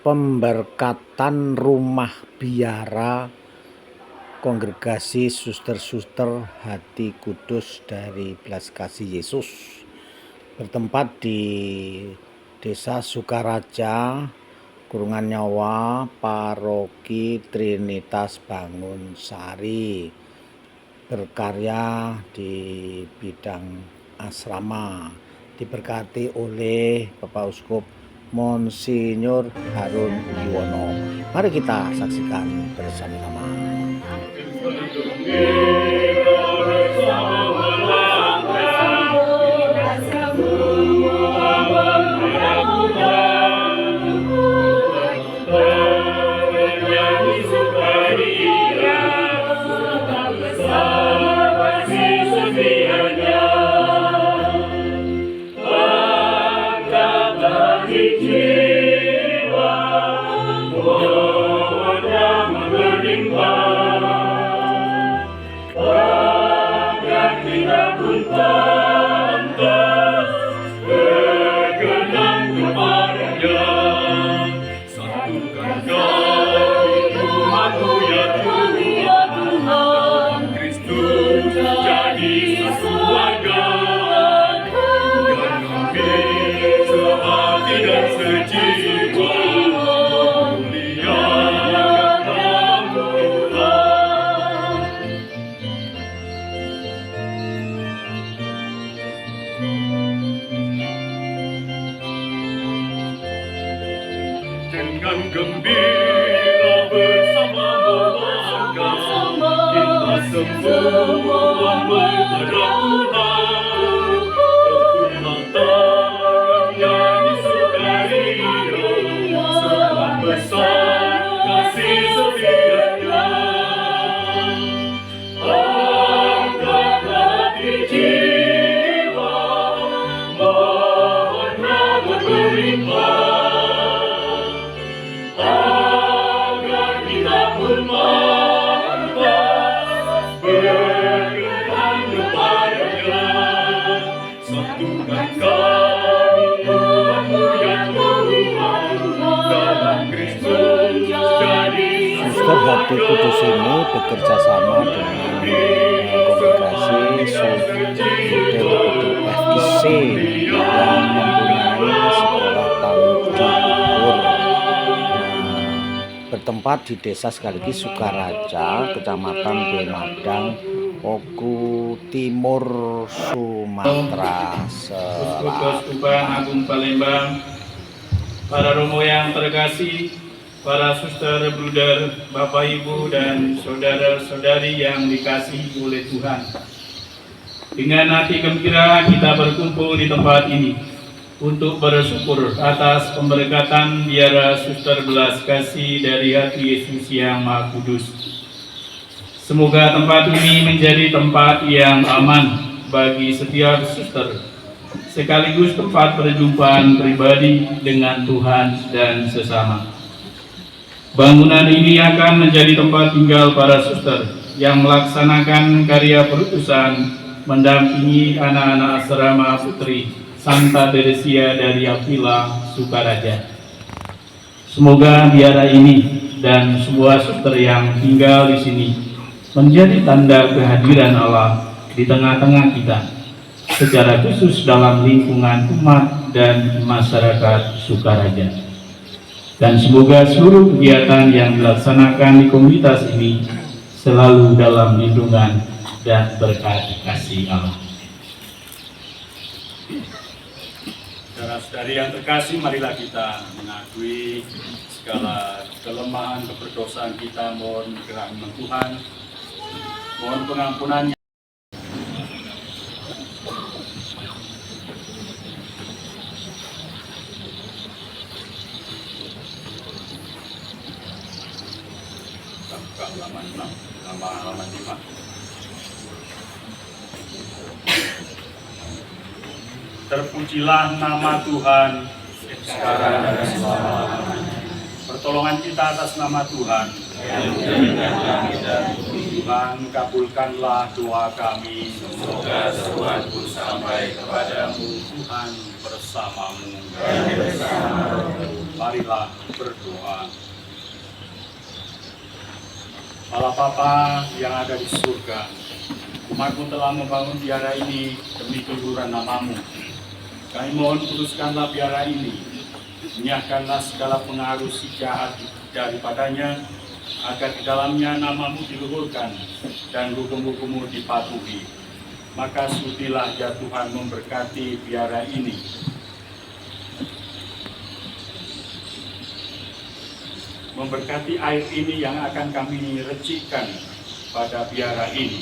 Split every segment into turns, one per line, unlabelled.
pemberkatan rumah biara kongregasi suster-suster hati kudus dari belas kasih Yesus bertempat di Desa Sukaraja, Kurungan Nyawa, Paroki Trinitas Bangun Sari, berkarya di bidang asrama, diberkati oleh Bapak Uskup Monsinyur Harun Yuwono. Mari kita saksikan bersama-sama.
Dengan gembira bersama melangkah, kita semua menghadap Tuhan. Berpulang tangan yang disukaria, sebab besar kasih setianya. Angkat hati jiwa, mohon rahmat berlimpah.
Suster Hati Kudus ini bekerja sama dengan kongregasi Sudel FIC yang mempunyai sekolah Tangki Ukur bertempat di desa sekaligus Sukaraja, Kecamatan Bemadang, Oku Timur, Sumatera Selatan.
Keuskupan Agung Palembang, para romo yang terkasih, para suster, bruder, Bapak Ibu dan saudara-saudari yang dikasihi oleh Tuhan. Dengan hati gembira kita berkumpul di tempat ini untuk bersyukur atas pemberkatan biara suster belas kasih dari hati Yesus yang Maha Kudus. Semoga tempat ini menjadi tempat yang aman bagi setiap suster, sekaligus tempat perjumpaan pribadi dengan Tuhan dan sesama. Bangunan ini akan menjadi tempat tinggal para suster yang melaksanakan karya perutusan mendampingi anak-anak asrama putri Santa Teresia dari Avila, Sukaraja. Semoga biara ini dan semua suster yang tinggal di sini menjadi tanda kehadiran Allah di tengah-tengah kita, secara khusus dalam lingkungan umat dan masyarakat Sukaraja. Dan semoga seluruh kegiatan yang dilaksanakan di komunitas ini selalu dalam lindungan dan berkat kasih Allah.
Saudara-saudari yang terkasih, marilah kita mengakui segala kelemahan keberdosaan kita, mohon kerahmat Tuhan, mohon pengampunannya. Halaman 5. Terpujilah nama Tuhan sekarang dan selama-lamanya. Pertolongan kita atas nama Tuhan. Tuhan, kabulkanlah doa kami. Semoga seruanku sampai kepadamu. Tuhan, bersamamu. Marilah berdoa. Allah Bapa yang ada di surga, umat-Mu telah membangun biara ini demi keluhuran nama-Mu. Kami mohon kuduskanlah biara ini, nyiapkanlah segala pengaruh si jahat daripadanya, agar di dalamnya nama-Mu diluhurkan dan hukum-hukum-Mu dipatuhi. Maka sudilah ya Tuhan memberkati biara ini. Memberkati air ini yang akan kami recikan pada biara ini.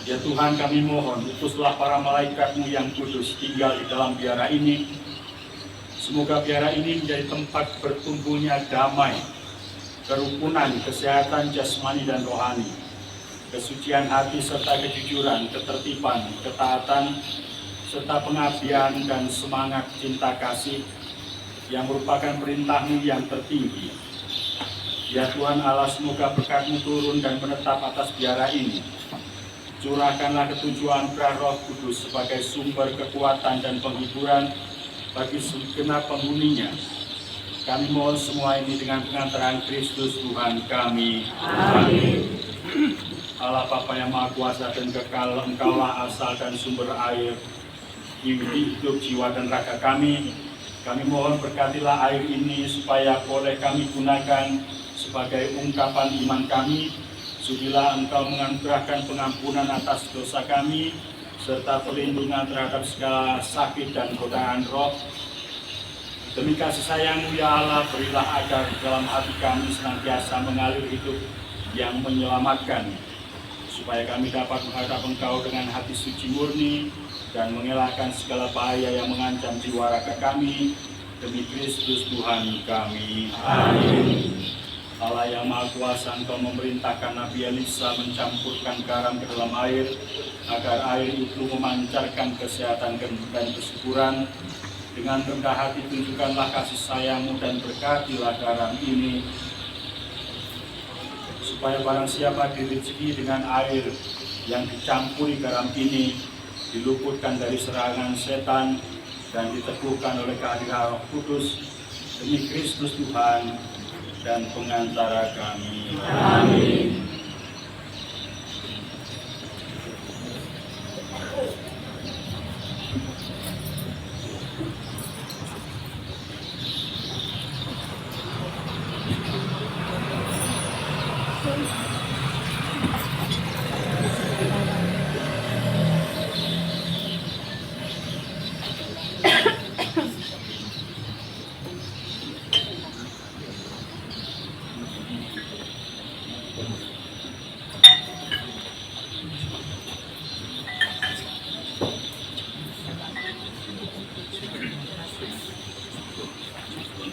Ya Tuhan, kami mohon, utuslah para malaikat-Mu yang kudus tinggal di dalam biara ini. Semoga biara ini menjadi tempat bertumbuhnya damai, kerukunan, kesehatan jasmani dan rohani, kesucian hati serta kejujuran, ketertiban, ketaatan, serta pengabdian dan semangat cinta kasih yang merupakan perintah-Mu yang tertinggi. Ya Tuhan Allah, semoga berkat-Mu turun dan menetap atas biara ini. Curahkanlah ketujuan Roh Kudus sebagai sumber kekuatan dan penghiburan bagi segenap penghuninya. Kami mohon semua ini dengan pengantaran Kristus Tuhan kami. Amin. Allah Bapa yang Maha Kuasa dan kekal, Engkaulah asal dan sumber air hidup jiwa dan raga kami. Kami mohon berkatilah air ini supaya boleh kami gunakan sebagai ungkapan iman kami. Sudilah Engkau menganugerahkan pengampunan atas dosa kami, serta perlindungan terhadap segala sakit dan godaan roh. Demi kasih sayang-Mu ya Allah, berilah agar dalam hati kami senantiasa mengalir hidup yang menyelamatkan, supaya kami dapat menghadap Engkau dengan hati suci murni dan mengelakkan segala bahaya yang mengancam jiwa raga kami, demi Kristus Tuhan kami. Amin. Allah yang Maha Kuasa, Engkau memerintahkan Nabi Elisa mencampurkan garam ke dalam air, agar air itu memancarkan kesehatan dan kesuburan. Dengan rendah hati tunjukkanlah kasih sayang-Mu dan berkatilah garam ini, supaya barang siapa direzeki dengan air yang dicampuri garam ini, diluputkan dari serangan setan dan diteguhkan oleh kehadiran Roh Kudus, demi Kristus Tuhan dan pengantara kami. Amin.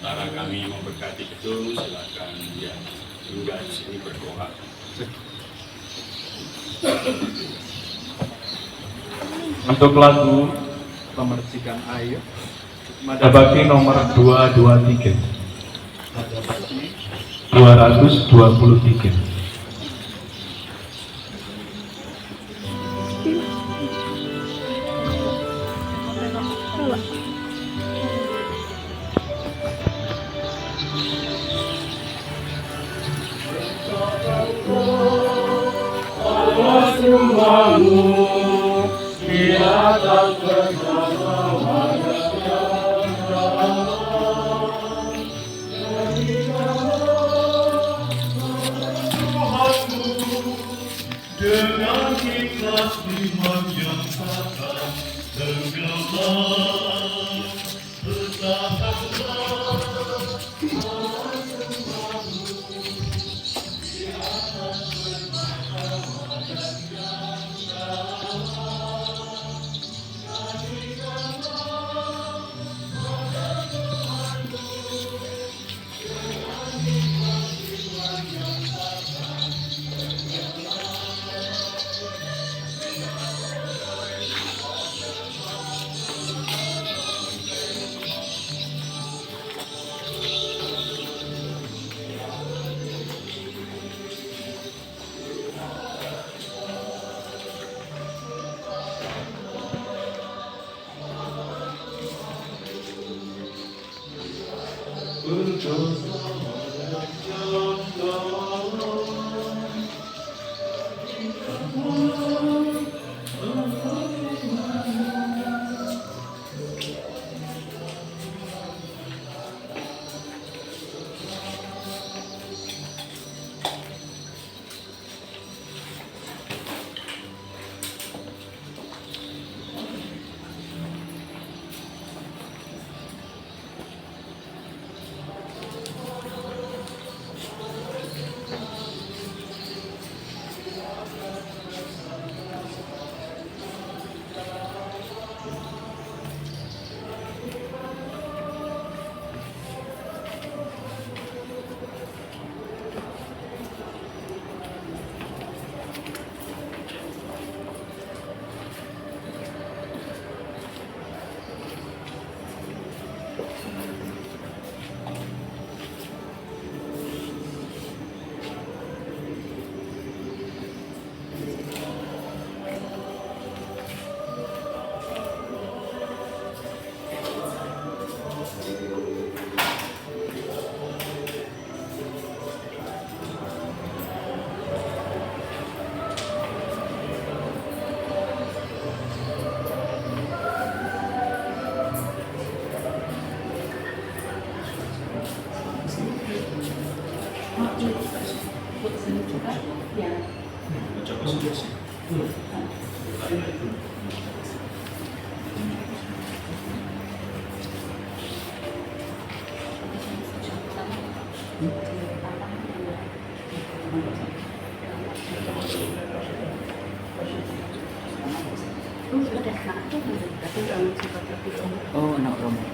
Sementara kami memberkati gedung, silakan ya tinggal di sini berdoa.
Untuk lagu Memercikan Air, Mada Bakti nomor 223. Mada Bakti 223.
Dengan ikhlas iman yang patah, tenggelam bertahanlah. berdosa yang
Oh, anak Romo.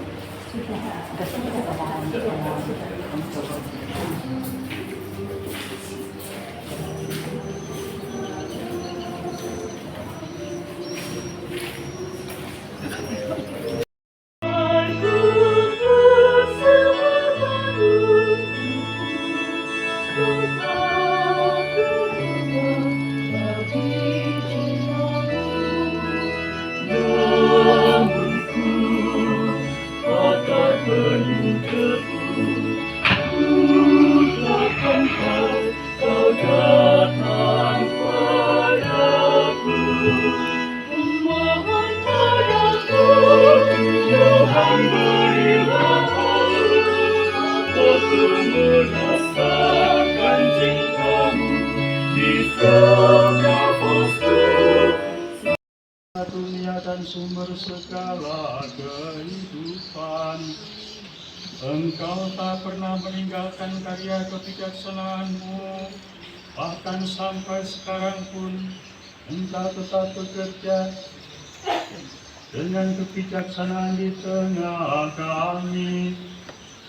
merasakan cintamu di setiap postur
dunia dan sumber segala kehidupan. Engkau tak pernah meninggalkan karya kebijaksanaanmu, bahkan sampai sekarang pun Engkau tetap bekerja dengan kebijaksanaan di tengah kami.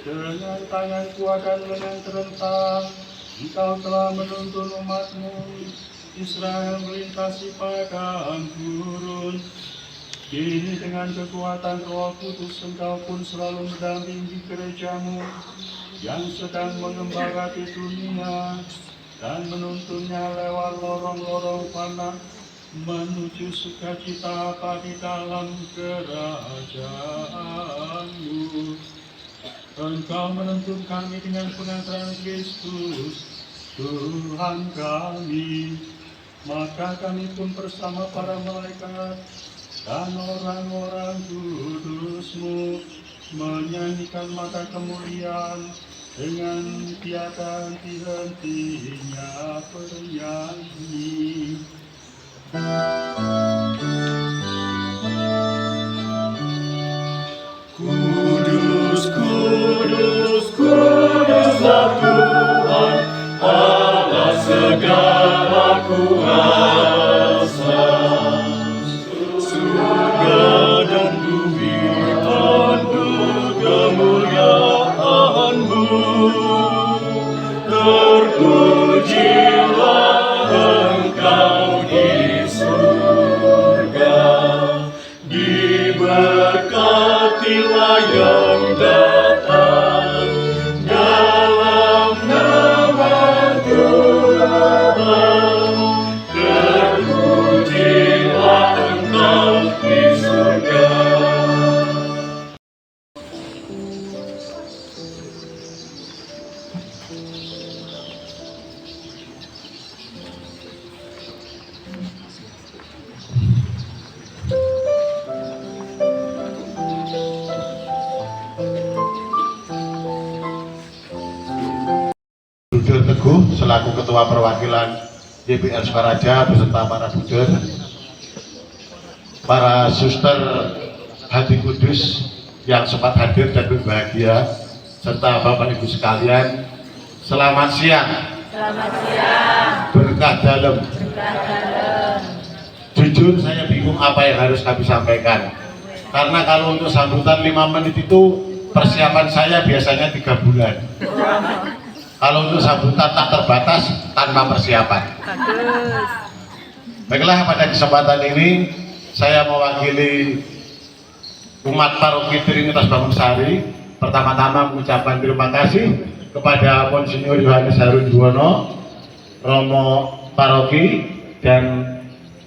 Dengan tangan kuat dan lengan terentang, Engkau telah menuntun umat-Mu Israel melintasi padang gurun. Kini dengan kekuatan Roh Kudus Engkau pun selalu mendampingi gereja-Mu yang sedang mengembara di dunia dan menuntunnya lewat lorong-lorong fana menuju sukacita di dalam kerajaan-Mu. Engkau menuntun kami dengan pengantaran Kristus Tuhan kami, maka kami pun bersama para malaikat dan orang-orang kudus-Mu menyanyikan mata kemuliaan dengan tiada henti-hentinya bernyanyi.
Kudus, kudus, kuduslah Tuhan, Allah segala kuasa. Surga dan bumi tanduk kemuliaan-Mu. Terpujilah Engkau di surga, diberkatilah yang datang dalam nama Tuhan. Terpujilah Engkau di surga.
Teguh selaku Ketua Perwakilan YPR Sukaraja beserta para buder, para suster Hati Kudus yang sempat hadir dan berbahagia, serta Bapak Ibu sekalian, selamat siang.
Selamat siang.
Berkah dalam.
Berkah dalam.
Jujur saya bingung apa yang harus kami sampaikan, karena kalau untuk sambutan 5 menit itu persiapan saya biasanya 3 bulan. Kalau untuk sambutan tak terbatas tanpa persiapan. Baiklah, pada kesempatan ini saya mewakili umat paroki Trinitas Bangunsari pertama-tama mengucapkan terima kasih kepada Monsinyur Yohanes Harun Juwono, Romo Paroki, dan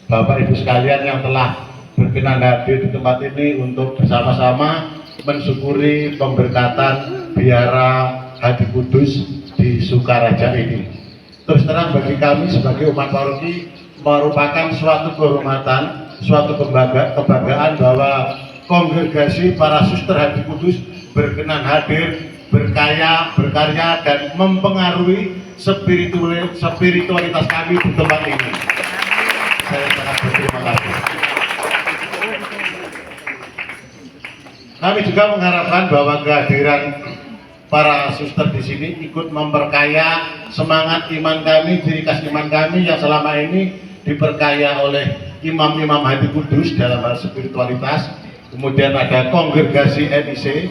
Bapak Ibu sekalian yang telah berkenan hadir di tempat ini untuk bersama-sama mensyukuri pemberkatan biara Hati Kudus di Sukaraja ini. Terus terang bagi kami sebagai umat paroki merupakan suatu kehormatan, suatu kebanggaan bahwa kongregasi para suster Hati Kudus berkenan hadir, berkarya dan mempengaruhi spiritualitas kami di tempat ini. Saya sangat berterima kasih. Kami juga mengharapkan bahwa kehadiran para suster di sini ikut memperkaya semangat iman kami, ciri khas iman kami yang selama ini diperkaya oleh imam-imam Hati Kudus dalam hal spiritualitas. Kemudian ada kongregasi NIC,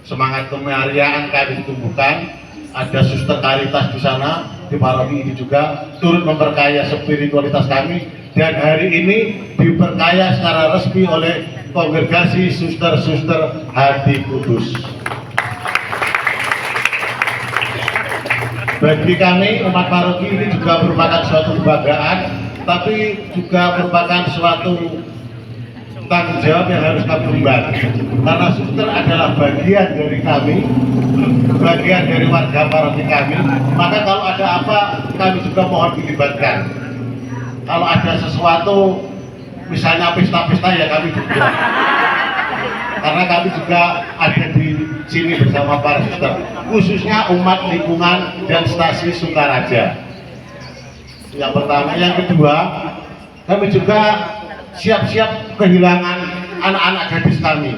semangat kemariaan kami ditumbuhkan. Ada suster karitas di sana, di paroki ini juga turut memperkaya spiritualitas kami, dan hari ini diperkaya secara resmi oleh kongregasi suster-suster Hati Kudus. Bagi kami umat paroki ini juga merupakan suatu kebanggaan, tapi juga merupakan suatu tanggung jawab yang harus kami emban, karena suster adalah bagian dari kami, bagian dari warga paroki kami. Maka kalau ada apa, kami juga mohon dilibatkan. Kalau ada sesuatu, misalnya pesta-pesta, ya kami juga, karena kami juga ada di sini bersama para suster, khususnya umat lingkungan dan stasi Sukaraja. Yang pertama. Yang kedua, kami juga siap-siap kehilangan anak-anak gadis kami.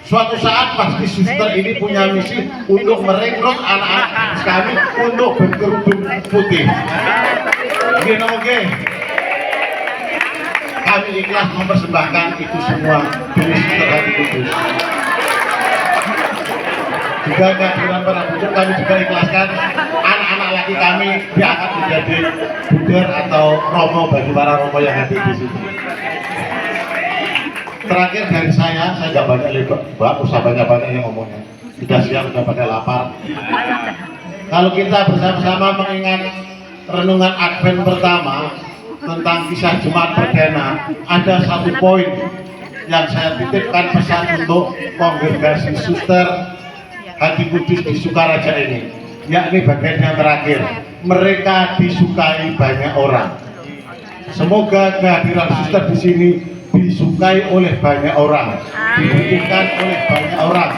Suatu saat pasti suster ini punya misi untuk merekrut anak-anak gadis kami untuk berkerudung putih. Oke. Kami ikhlas mempersembahkan itu semua demi suster Hati Kudus. Juga kehadiran para buder, kami juga ikhlaskan anak-anak laki kami diangkat menjadi buder atau romo bagi para romo yang hadir di sini. Terakhir dari saya nggak banyak lebar, usah banyak-banyak yang ngomongnya. Sudah siang, sudah pada lapar. Kalau kita bersama-sama mengingat renungan Advent pertama tentang kisah Jumat Perdana, ada satu poin yang saya titipkan pesan untuk kongregasi suster Hati Kudus di Sukaraja ini, yakni bagian yang terakhir, mereka disukai banyak orang. Semoga kehadiran suster di sini disukai oleh banyak orang, dibutuhkan oleh banyak orang,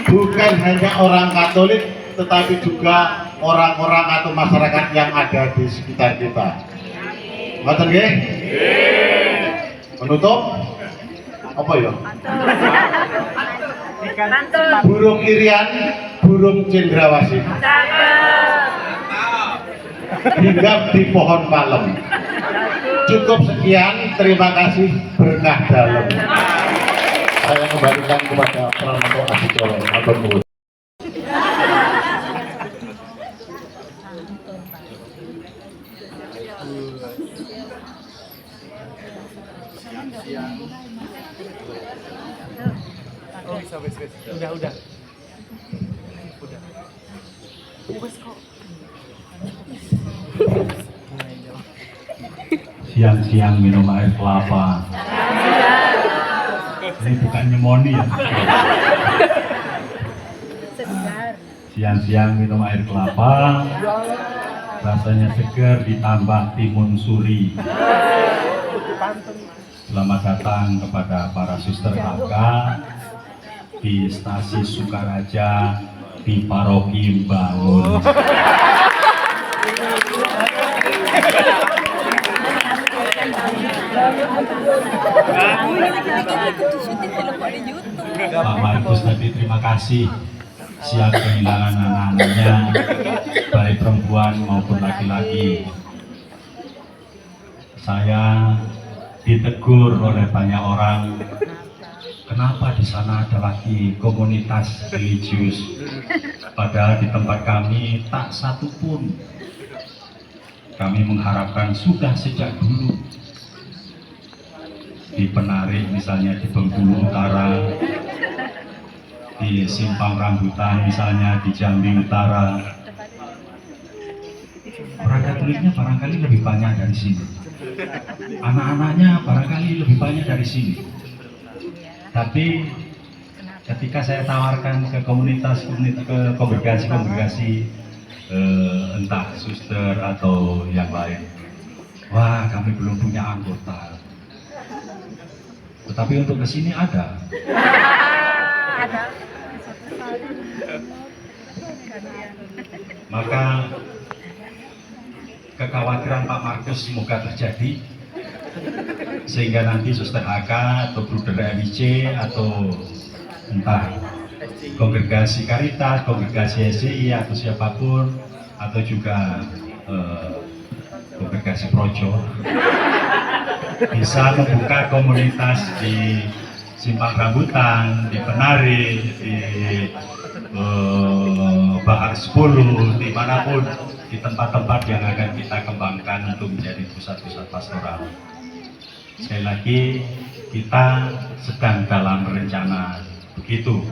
bukan hanya orang Katolik, tetapi juga orang-orang atau masyarakat yang ada di sekitar kita. Ngoten nggih? Menutup apa ya? Burung irian, burung cendrawasih, hinggap di pohon palem. Cukup sekian, terima kasih, berkah dalam. Saya kembalikan kepada Pranoto Adicoro. Matur nuwun.
Udah.
Siang-siang minum air kelapa. Ini bukan nyemoni ya. Siang-siang minum air kelapa, rasanya segar ditambah timun suri. Selamat datang kepada para suster HK di stasi Sukaraja di paroki Bangun. Pak Markus tadi terima kasih siap kehilangan anak-anaknya, baik perempuan maupun laki-laki. Saya ditegur oleh banyak orang, kenapa di sana ada lagi komunitas religius, padahal di tempat kami tak satu pun. Kami mengharapkan sudah sejak dulu di Penarik, misalnya di Bengkulu Utara, di Simpang Rambutan, misalnya di Jambi Utara. Orang Katoliknya barangkali lebih banyak dari sini, anak-anaknya barangkali lebih banyak dari sini. Tapi ketika saya tawarkan ke komunitas, ke kongregasi entah suster atau yang lain, wah kami belum punya anggota. Tetapi untuk kesini ada. Maka kekhawatiran Pak Markus semoga terjadi, sehingga nanti Suster HK atau Bruder MIC atau entah kongregasi Karitas, kongregasi SCI atau siapapun, atau juga kongregasi Projo bisa membuka komunitas di Simpang Rambutan, di Penarik, di Bahar 10, dimanapun, di tempat-tempat yang akan kita kembangkan untuk menjadi pusat-pusat pastoral. Sekali lagi, kita sedang dalam rencana begitu.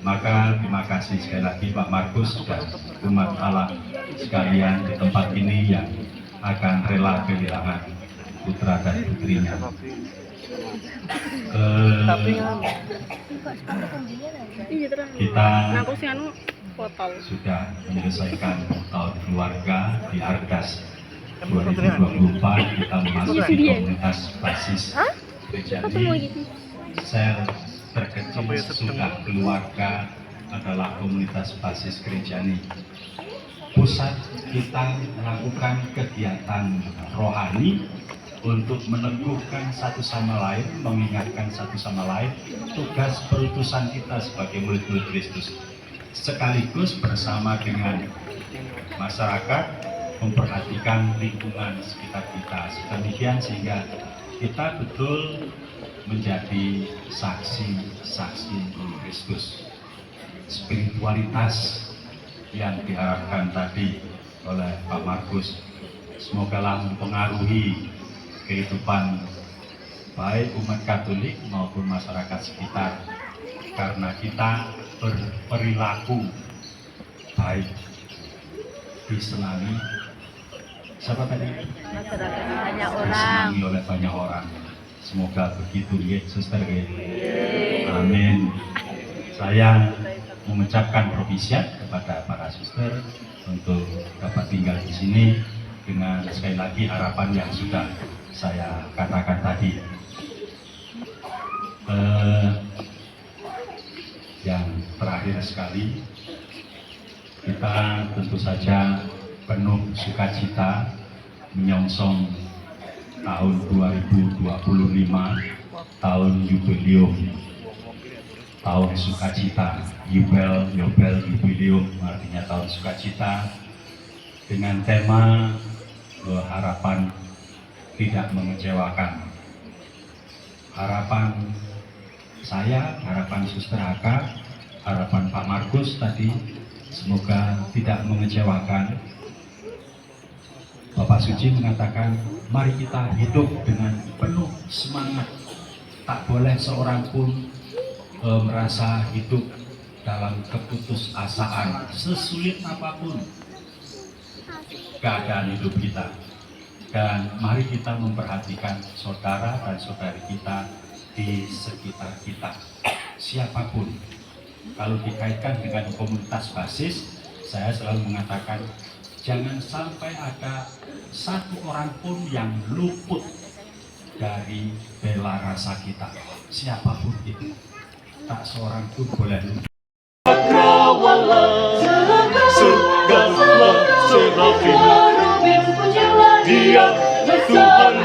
Maka terima kasih sekali lagi Pak Markus dan umat Allah sekalian di tempat ini yang akan rela kehilangan putra dan putrinya. Kita sudah menyelesaikan tahun keluarga di Argas 2024. Kita memasuki komunitas basis gereja ini. Sel terkecil sesudah keluarga adalah komunitas basis gereja ini. Pusat kita melakukan kegiatan rohani untuk meneguhkan satu sama lain, mengingatkan satu sama lain tugas perutusan kita sebagai murid-murid Kristus, sekaligus bersama dengan masyarakat memperhatikan lingkungan sekitar kita, sedemikian sehingga kita betul menjadi saksi-saksi Kristus. Spiritualitas yang diharapkan tadi oleh Pak Markus semogalah mempengaruhi kehidupan baik umat Katolik maupun masyarakat sekitar, karena kita berperilaku baik disenangi siapa tadi?
Banyak orang.
Disenangi oleh banyak orang. Semoga begitu ya, Suster ya. Amin. Saya mengucapkan provisiat kepada para suster untuk dapat tinggal di sini dengan sekali lagi harapan yang sudah saya katakan tadi. Yang terakhir sekali, kita tentu saja penuh sukacita menyongsong tahun 2025, tahun jubileum, tahun sukacita, Yubel jubileum, artinya tahun sukacita, dengan tema harapan tidak mengecewakan. Harapan saya, harapan Suster HK, harapan Pak Markus tadi, semoga tidak mengecewakan. Bapak Suci mengatakan, mari kita hidup dengan penuh semangat. Tak boleh seorang pun merasa hidup dalam keputusasaan, sesulit apapun keadaan hidup kita. Dan mari kita memperhatikan saudara dan saudari kita di sekitar kita, siapapun. Kalau dikaitkan dengan komunitas basis, saya selalu mengatakan jangan sampai ada satu orang pun yang luput dari bela rasa kita, siapapun itu, tak seorang pun boleh luput.
tegarlah serafim, Dia Tuhan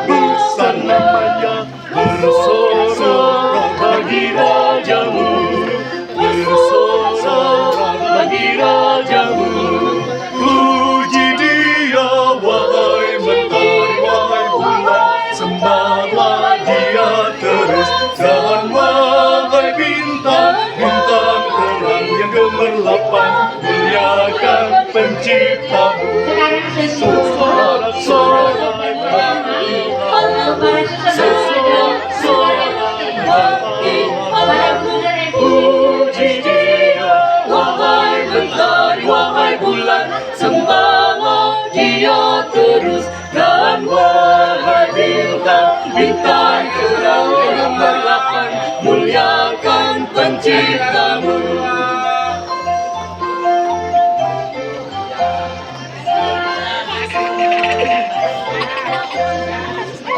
besar namanya, bersorak bagi rajamu, bersorak bagi rajamu. Puji Dia wahai mentari, wahai bulan, sembahlah Dia terus, dan wahai bintang, bintang terang yang gemerlapan, muliakan Penciptamu. Sorak-sorai bagi Allah, sorak-sorai bagi Allah. Puji Dia wahai mentari, wahai bulan, sembahlah Dia terus, dan wahai bintang, bintang terang yang gemerlapan, muliakan Penciptamu.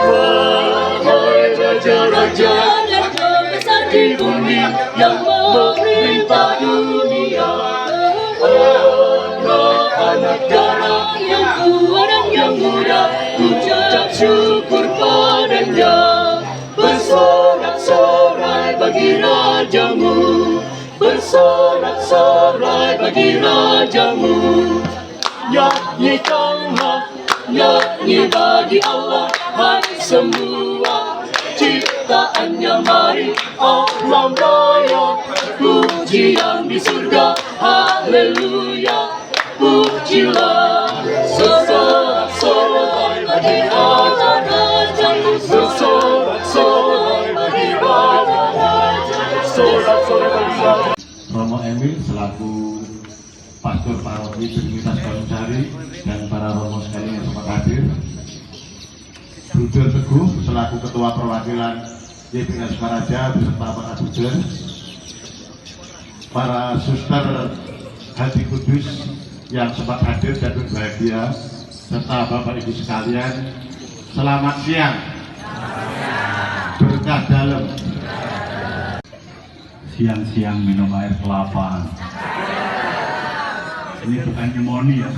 Wahai raja-raja dan pembesar di bumi yang memerintah dunia, anak-anak darah yang tua dan yang muda, ucap syukur padanya. Bersorak-sorai bagi rajamu, bersorak-sorai bagi rajamu. Nyanyikanlah, nyanyi bagi Allah, hai semua ciptaannya, mari alam raya, pujian di surga, haleluya, pujilah. Sorak-sorai bagi raja-raja, bersorak-sorai bagi raja-raja, sorak-sorai bagi raja.
Romo Emil selaku Pastor Paroki Trinitas Kalisari dan para romo sekalian yang sempat hadir, Bruder Teguh selaku Ketua Perwakilan YPS Sukaraja beserta para Bruder, para suster hati kudus yang sempat hadir dan berbahagia, serta Bapak Ibu sekalian, selamat siang, berkah dalam.
Siang-siang minum air kelapa. Ini bukan pneumonia ya.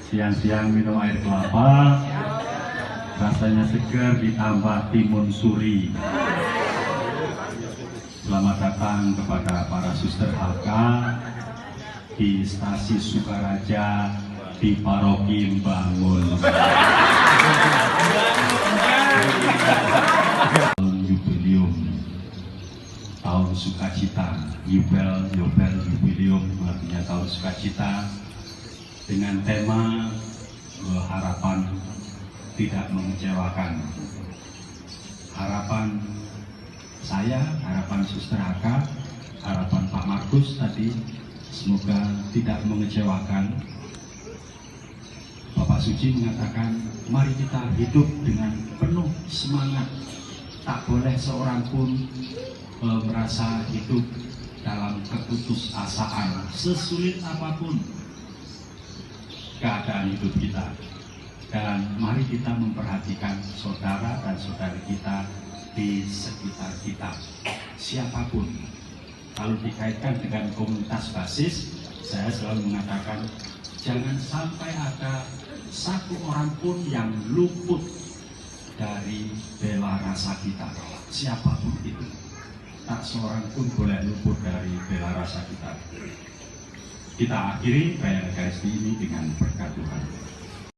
Siang-siang minum air kelapa, rasanya segar ditambah timun suri. Selamat datang kepada para suster HK di Stasi Sukaraja di Paroki Bangun. Jubileum tahun sukacita, Yubel Jubileum artinya tahun sukacita, dengan tema harapan tidak mengecewakan. Harapan saya, harapan Suster Haka, harapan Pak Markus tadi semoga tidak mengecewakan. Bapak Suci mengatakan mari kita hidup dengan penuh semangat, tak boleh seorang pun merasa hidup dalam keputusasaan sesulit apapun keadaan hidup kita. Dan mari kita memperhatikan saudara dan saudari kita di sekitar kita, siapapun. Kalau dikaitkan dengan komunitas basis, saya selalu mengatakan jangan sampai ada satu orang pun yang luput dari bela rasa kita, siapapun itu. Tak seorang pun boleh luput dari bela rasa kita. Kita akhiri perayaan Ekaristi ini dengan berkat Tuhan.